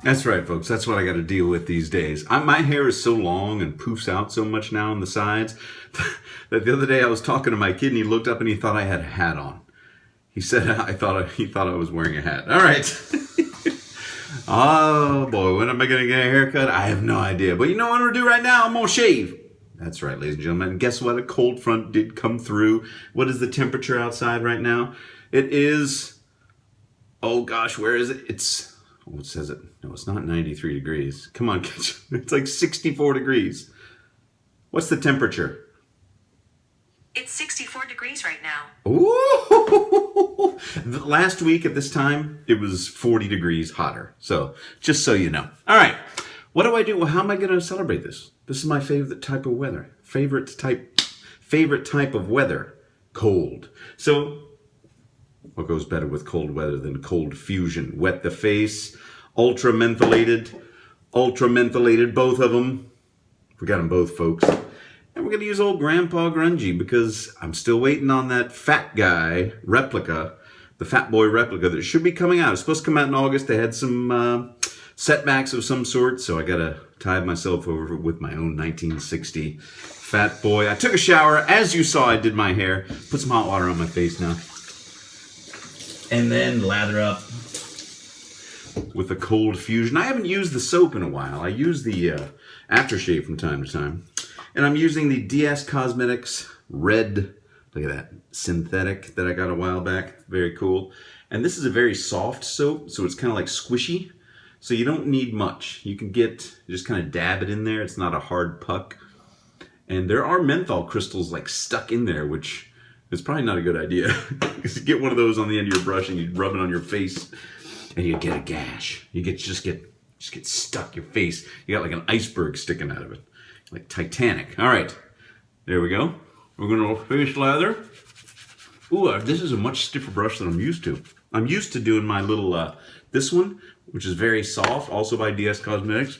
That's right, folks. That's what I got to deal with these days. My hair is so long and poofs out so much now on the sides that the other day I was talking to my kid and he looked up and he thought I had a hat on. He said he thought I was wearing a hat. All right. Oh boy, when am I gonna get a haircut? I have no idea. But you know what I'm gonna do right now? I'm gonna shave. That's right, ladies and gentlemen. And guess what? A cold front did come through. What is the temperature outside right now? It is. Oh gosh, where is it? It's. What says it? No, it's not 93 degrees. Come on, it's like 64 degrees. What's the temperature? It's 64 degrees right now. Ooh! Last week at this time, it was 40 degrees hotter. So, just so you know. All right. What do I do? Well, how am I going to celebrate this? This is my favorite type of weather. Favorite type of weather. Cold. So, what goes better with cold weather than cold fusion? Wet the face, ultra mentholated, both of them. We got them both, folks. And we're going to use old Grandpa Grungy because I'm still waiting on that fat guy replica, the Fat Boy replica that should be coming out. It's supposed to come out in August. They had some setbacks of some sort, so I got to tide myself over with my own 1960 Fat Boy. I took a shower. As you saw, I did my hair. Put some hot water on my face now. And then lather up with the cold fusion. I haven't used the soap in a while. I use the aftershave from time to time. And I'm using the DS Cosmetics red, look at that, synthetic that I got a while back. Very cool. And this is a very soft soap, so it's kind of like squishy. So you don't need much. You can just kind of dab it in there. It's not a hard puck. And there are menthol crystals like stuck in there, which is probably not a good idea. Because you get one of those on the end of your brush and you rub it on your face and you get a gash. You just get stuck your face. You got like an iceberg sticking out of it. Like Titanic. All right, there we go. We're gonna face lather. Ooh, this is a much stiffer brush than I'm used to. I'm used to doing my little, this one, which is very soft, also by DS Cosmetics.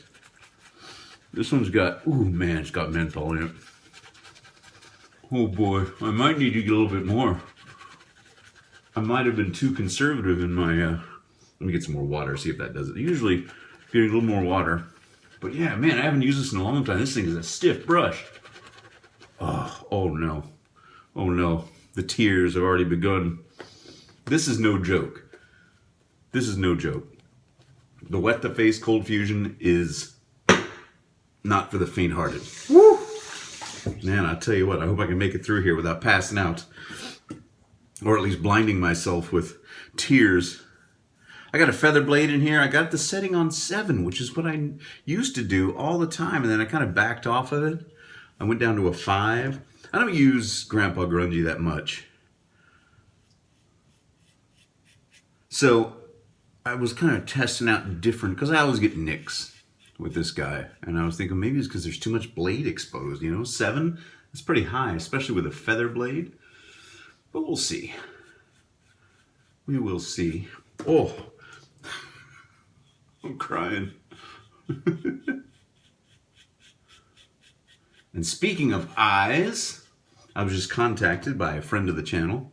This one's got, ooh man, it's got menthol in it. Oh boy, I might need to get a little bit more. I might have been too conservative in my, let me get some more water, see if that does it. Usually, getting a little more water. But yeah, man, I haven't used this in a long time. This thing is a stiff brush. Oh no. Oh no. The tears have already begun. This is no joke. This is no joke. The Wet the Face Cold Fusion is not for the faint-hearted. Woo! Man, I'll tell you what, I hope I can make it through here without passing out. Or at least blinding myself with tears. I got a feather blade in here. I got the setting on 7, which is what I used to do all the time. And then I kind of backed off of it. I went down to a 5. I don't use Grandpa Grungy that much. So I was kind of testing out different, because I always get nicks with this guy. And I was thinking maybe it's because there's too much blade exposed. 7, it's pretty high, especially with a feather blade. But we'll see. We will see. Oh. I'm crying. And speaking of eyes, I was just contacted by a friend of the channel.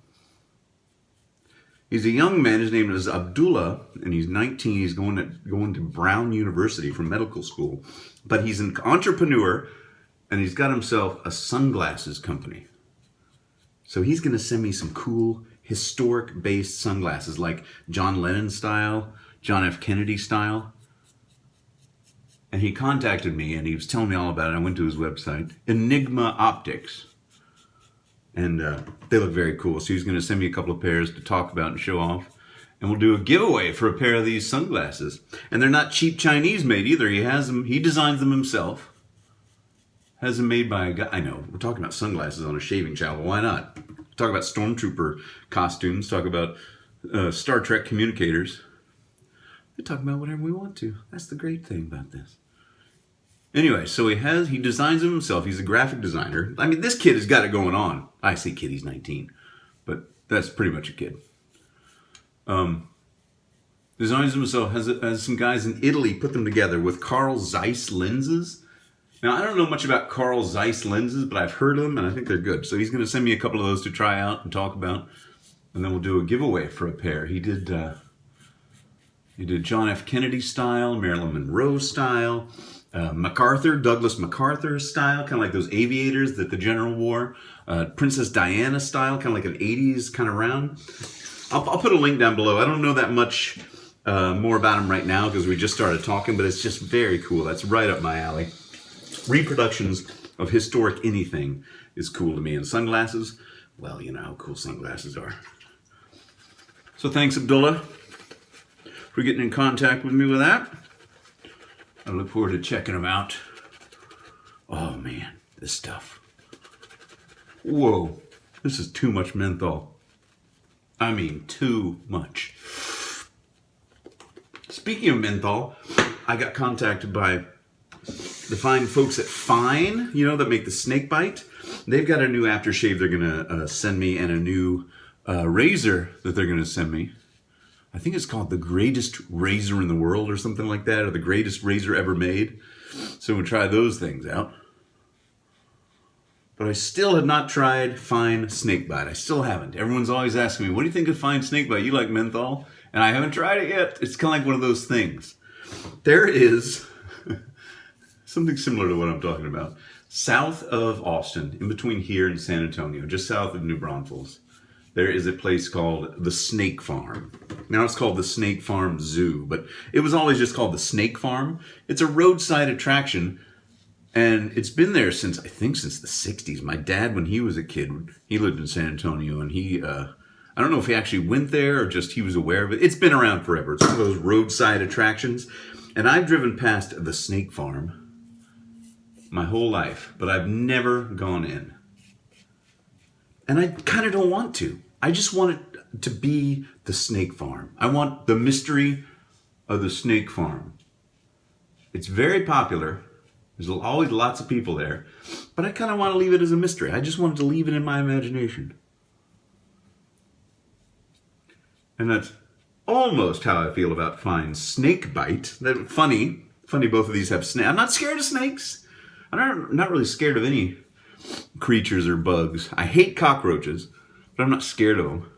He's a young man. His name is Abdullah, and he's 19. He's going to Brown University for medical school. But he's an entrepreneur, and he's got himself a sunglasses company. So he's going to send me some cool, historic-based sunglasses, like John Lennon style, John F. Kennedy style. And he contacted me and he was telling me all about it. I went to his website, Enigma Optics. And they look very cool. So he's going to send me a couple of pairs to talk about and show off. And we'll do a giveaway for a pair of these sunglasses. And they're not cheap Chinese made either. He designs them himself. Has them made by a guy. I know, we're talking about sunglasses on a shaving channel. Why not? Talk about stormtrooper costumes. Talk about Star Trek communicators. We talk about whatever we want to. That's the great thing about this. Anyway, so he designs them himself. He's a graphic designer. I mean, this kid has got it going on. I say kid, he's 19. But that's pretty much a kid. Designs them himself. Has some guys in Italy put them together with Carl Zeiss lenses. Now, I don't know much about Carl Zeiss lenses, but I've heard of them, and I think they're good. So he's going to send me a couple of those to try out and talk about. And then we'll do a giveaway for a pair. He He did John F. Kennedy style, Marilyn Monroe style, Douglas MacArthur style, kind of like those aviators that the general wore, Princess Diana style, kind of like an 80s kind of round. I'll put a link down below. I don't know that much more about him right now because we just started talking, but it's just very cool. That's right up my alley. Reproductions of historic anything is cool to me. And sunglasses, well, you know how cool sunglasses are. So thanks, Abdullah, for getting in contact with me with that. I look forward to checking them out. Oh man, this stuff. Whoa, this is too much menthol. I mean, too much. Speaking of menthol, I got contacted by the fine folks at Fine, you know, that make the snake bite. They've got a new aftershave they're going to send me, and a new razor that they're going to send me. I think it's called the greatest razor in the world or something like that, or the greatest razor ever made. So we'll try those things out. But I still have not tried Fine Snakebite. I still haven't. Everyone's always asking me, what do you think of Fine Snakebite? You like menthol? And I haven't tried it yet. It's kind of like one of those things. There is something similar to what I'm talking about. South of Austin, in between here and San Antonio, just south of New Braunfels, there is a place called the Snake Farm. Now it's called the Snake Farm Zoo, but it was always just called the Snake Farm. It's a roadside attraction, and it's been there since the 60s. My dad, when he was a kid, he lived in San Antonio, and I don't know if he actually went there or just he was aware of it. It's been around forever. It's one of those roadside attractions. And I've driven past the Snake Farm my whole life, but I've never gone in. And I kind of don't want to. I just want it to be the Snake Farm. I want the mystery of the Snake Farm. It's very popular. There's always lots of people there. But I kind of want to leave it as a mystery. I just wanted to leave it in my imagination. And that's almost how I feel about Fine Snakebite. Funny both of these have snakes. I'm not scared of snakes. I'm not really scared of any creatures or bugs. I hate cockroaches, but I'm not scared of them.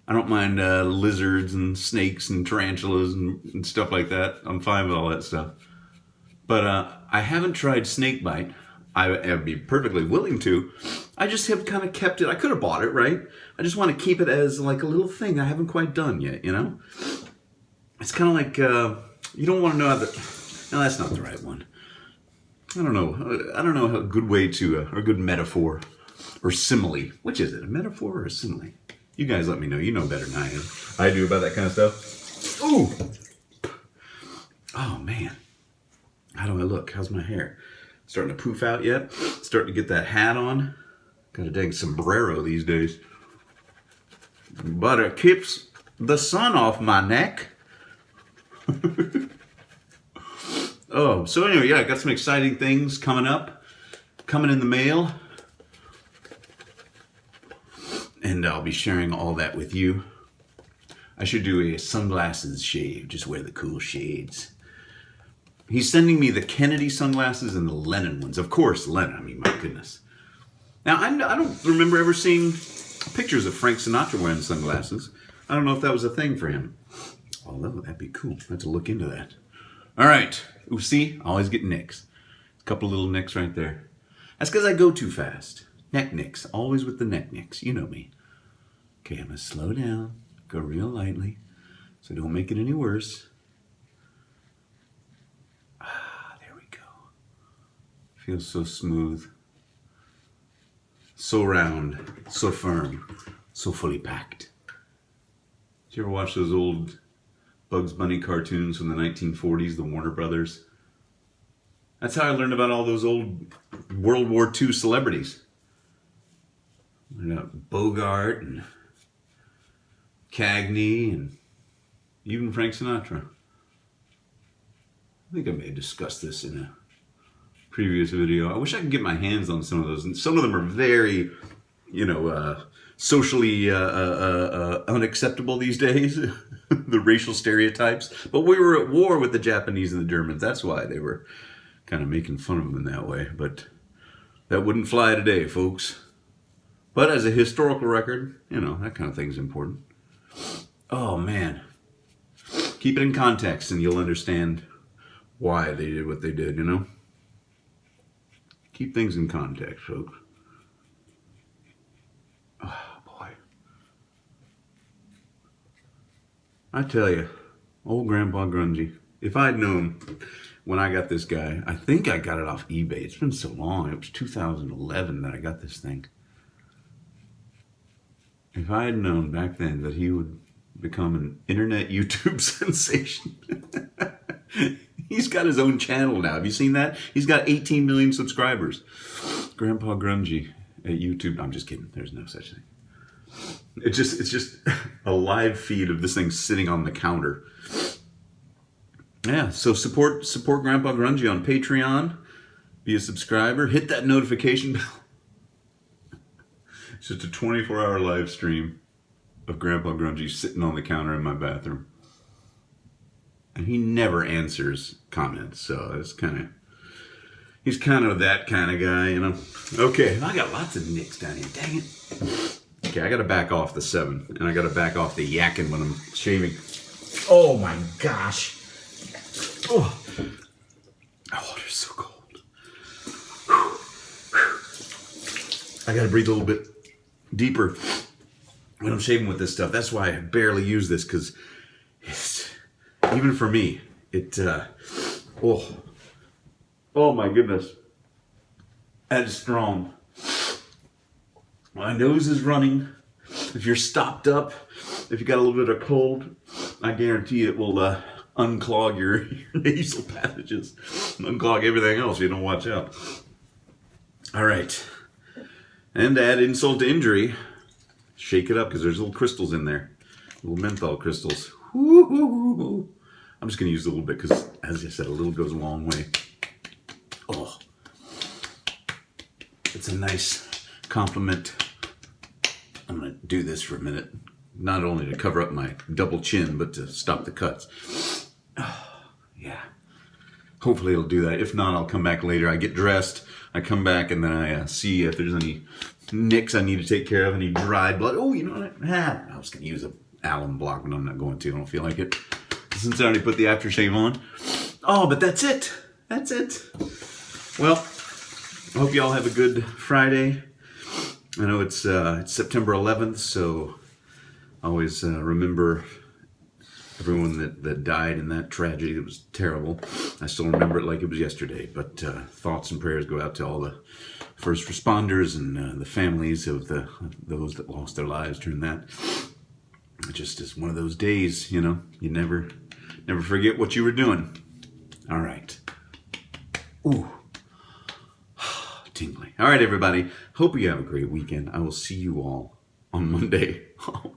I don't mind lizards and snakes and tarantulas and stuff like that. I'm fine with all that stuff. But I haven't tried snakebite. I'd be perfectly willing to. I just have kind of kept it. I could have bought it, right? I just want to keep it as like a little thing I haven't quite done yet, you know? It's kind of like, you don't want to know how no, that's not the right one. I don't know how a good way to, or a good metaphor or simile. Which is it, a metaphor or a simile? You guys let me know. You know better than I do about that kind of stuff. Ooh! Oh, man. How do I look? How's my hair? Starting to poof out yet? Starting to get that hat on? Got a dang sombrero these days. But it keeps the sun off my neck. Oh, so anyway, yeah, I got some exciting things coming up, coming in the mail. And I'll be sharing all that with you. I should do a sunglasses shave, just wear the cool shades. He's sending me the Kennedy sunglasses and the Lennon ones. Of course, Lennon, I mean, my goodness. Now, I don't remember ever seeing pictures of Frank Sinatra wearing sunglasses. I don't know if that was a thing for him. Although, that'd be cool. I have to look into that. All right. Ooh, see? I always get nicks. A couple little nicks right there. That's because I go too fast. Neck nicks. Always with the neck nicks. You know me. Okay, I'm going to slow down. Go real lightly. So don't make it any worse. There we go. Feels so smooth. So round. So firm. So fully packed. Did you ever watch those old Bugs Bunny cartoons from the 1940s, the Warner Brothers? That's how I learned about all those old World War II celebrities. Bogart and Cagney and even Frank Sinatra. I think I may have discussed this in a previous video. I wish I could get my hands on some of those. And some of them are very, socially unacceptable these days. The racial stereotypes. But we were at war with the Japanese and the Germans. That's why they were kind of making fun of them in that way. But that wouldn't fly today, folks. But as a historical record, that kind of thing's important. Oh, man. Keep it in context and you'll understand why they did what they did, you know? Keep things in context, folks. Oh, boy. I tell you, old Grandpa Grungy, if I'd known when I got this guy, I think I got it off eBay. It's been so long. It was 2011 that I got this thing. If I had known back then that he would become an internet YouTube sensation. He's got his own channel now. Have you seen that? He's got 18 million subscribers. Grandpa Grungy at YouTube. I'm just kidding. There's no such thing. It's just a live feed of this thing sitting on the counter. Yeah, so support Grandpa Grungy on Patreon. Be a subscriber. Hit that notification bell. It's just a 24-hour live stream of Grandpa Grungy sitting on the counter in my bathroom. And he never answers comments, so he's kind of that kind of guy, you know. Okay, I got lots of nicks down here, dang it. Okay, I gotta back off the 7, and I gotta back off the yakking when I'm shaving. Oh my gosh. Oh, that water's so cold. I gotta breathe a little bit deeper when I'm shaving with this stuff. That's why I barely use this, because it's, even for me, oh my goodness, that is strong. My nose is running. If you're stopped up, if you got a little bit of cold, I guarantee it will unclog your nasal passages, unclog everything else if you don't watch out. All right. And to add insult to injury, shake it up because there's little crystals in there, little menthol crystals. Woo-hoo-hoo. I'm just going to use a little bit because, as I said, a little goes a long way. Oh, it's a nice compliment. I'm going to do this for a minute, not only to cover up my double chin, but to stop the cuts. Oh, yeah. Hopefully it'll do that. If not, I'll come back later. I get dressed, I come back, and then I see if there's any nicks I need to take care of, any dried blood. Oh, you know what? I was going to use an alum block, but I'm not going to. I don't feel like it. Since I already put the aftershave on. Oh, but that's it. That's it. Well, I hope you all have a good Friday. I know it's September 11th, so always remember everyone that died in that tragedy. It was terrible. I still remember it like it was yesterday, but thoughts and prayers go out to all the first responders and the families of those that lost their lives during that. It just is one of those days, you know, you never forget what you were doing. All right. Ooh. Tingly. All right, everybody. Hope you have a great weekend. I will see you all on Monday. Oh,